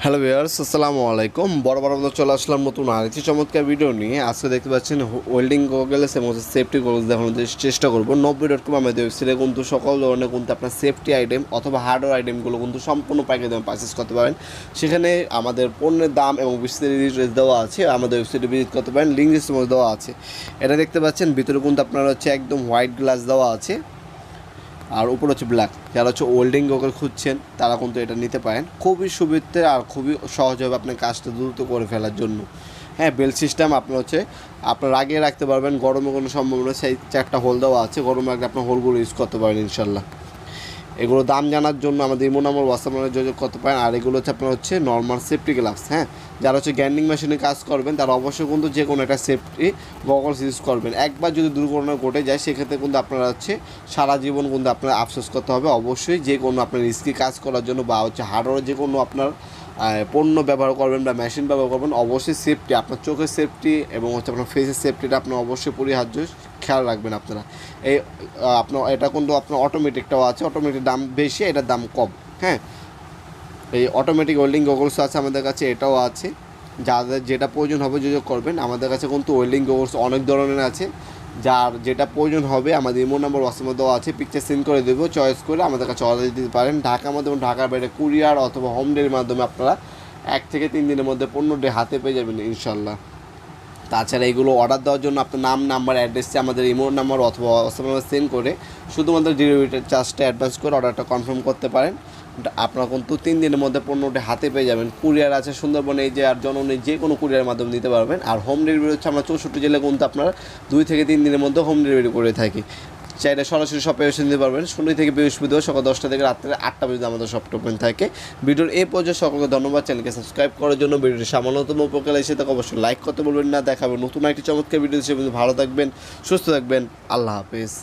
Hello viewers, আসসালামু আলাইকুম। বড় মতো চলে আসলাম নতুন আরেকটি চমৎকার ভিডিও নিয়ে। আজকে দেখতে পাচ্ছেন ওয়েল্ডিং গগলস এবং সেফটি গগলস দেখানোর চেষ্টা করবো। 90.com আমাদের ওয়েবসাইটে কিন্তু সকল ধরনের কিন্তু আপনার সেফটি আইটেম অথবা হার্ডওয়্যার আইটেমগুলো কিন্তু সম্পূর্ণ প্যাকেজ দামে পারচেস করতে পারেন। সেখানে আমাদের পণ্যের দাম এবং বিস্তারিত ডিটেইলস দেওয়া আছে, আমাদের ওয়েবসাইটে ভিজিট করতে পারেন, লিঙ্ক ডিসক্রিপশনে দেওয়া আছে। এটা দেখতে পাচ্ছেন ভিতরে কিন্তু আপনার হচ্ছে একদম হোয়াইট গ্লাস দেওয়া আছে, আর উপর হচ্ছে ব্ল্যাক। যারা হচ্ছে ওয়েল্ডিং গগল খুঁজছেন তারা কিন্তু এটা নিতে পারেন। খুবই সুবিধে আর খুবই সহজ হবে আপনার কাজটা দ্রুত করে ফেলার জন্য। হ্যাঁ, বেল্ট সিস্টেম আপনার হচ্ছে আপনার আগিয়ে রাখতে পারবেন, গরমে কোনো সম্ভাবনা, সেই 4টা হোল দেওয়া আছে, গরমে রাখলে আপনার হোলগুলো ইউজ করতে পারেন ইনশাল্লাহ। এগুলো দাম জানার জন্য আমাদের ইমো নম্বর হোয়াটসঅ্যাপ নম্বরে যোগাযোগ করতে পারেন। আর এগুলো হচ্ছে আপনার হচ্ছে নর্মাল সেফটি গ্লাভস। হ্যাঁ, যারা হচ্ছে গ্যান্ডিং মেশিনে কাজ করবেন তারা অবশ্যই কিন্তু যে কোনো একটা সেফটি গগলস ইউজ করবেন। একবার যদি দুর্ঘটনা ঘটে যায় সেক্ষেত্রে কিন্তু আপনারা হচ্ছে সারা জীবন কিন্তু আপনার আফসোস করতে হবে। অবশ্যই যে কোনো আপনার রিস্কি কাজ করার জন্য বা হচ্ছে হার্ডওয়্যার যে কোনো আপনার পণ্য ব্যবহার করবেন বা মেশিন ব্যবহার করবেন, অবশ্যই সেফটি, আপনার চোখের সেফটি এবং হচ্ছে আপনার ফেসের সেফটিটা আপনার অবশ্যই পরিহার্য খেয়াল রাখবেন আপনারা। এই আপনার এটা কিন্তু আপনার অটোমেটিকটাও আছে, অটোমেটিক দাম বেশি, এটার দাম কম। হ্যাঁ, এই অটোমেটিক ওয়েল্ডিং গগলস আছে আমাদের কাছে, এটাও আছে। যাদের যেটা প্রয়োজন হবে যোগাযোগ করবেন। আমাদের কাছে কিন্তু ওয়েল্ডিং গগলস অনেক ধরনের আছে, যার যেটা প্রয়োজন হবে আমাদের ইমো নম্বর হোয়াটসঅ্যাপে দেওয়া আছে, পিকচার সেন্ড করে দেবো, চয়েস করে আমাদের কাছে অর্ডার দিতে পারেন। ঢাকার মধ্যে এবং ঢাকার বাইরে কুরিয়ার অথবা হোম ডেলিভারির মাধ্যমে আপনারা 1 থেকে 3 দিনের মধ্যে পণ্যটি হাতে পেয়ে যাবেন ইনশাল্লাহ। তাছাড়া এগুলো অর্ডার দেওয়ার জন্য আপনার নাম, নাম্বার, অ্যাড্রেসে আমাদের ইমো নাম্বার অথবা হোয়াটসঅ্যাপ নাম্বার সেন্ড করে শুধুমাত্র ডেলিভারি চার্জটা অ্যাডভান্স করে অর্ডারটা কনফার্ম করতে পারেন। আপনারা কিন্তু 3 দিনের মধ্যে পণ্যটি হাতে পেয়ে যাবেন। কুরিয়ার আছে সুন্দরবনে, এই যে আর জননী, যে কোনো কুরিয়ারের মাধ্যমে নিতে পারবেন। আর হোম ডেলিভারি হচ্ছে আমরা 64 জেলায় কিন্তু আপনারা 2 থেকে 3 দিনের মধ্যে হোম ডেলিভারি করে থাকি। চাইলে সরাসরি শপে এসে নিতে পারবেন। শনি থেকে বৃহস্পতিবার সকাল 10টা থেকে রাত্রে 8টা পর্যন্ত আমাদের শপটা ওপেন থাকে। ভিডিওর এই পর্যায়ে সকলকে ধন্যবাদ। চ্যানেলকে সাবস্ক্রাইব করার জন্য, ভিডিওটি সামান্যতম উপকার এসে থাকে অবশ্যই লাইক করতে বলবেন না। দেখাবেন নতুন একটি চমৎকার ভিডিও হিসেবে। ভালো থাকবেন, সুস্থ থাকবেন, আল্লাহ হাফেজ।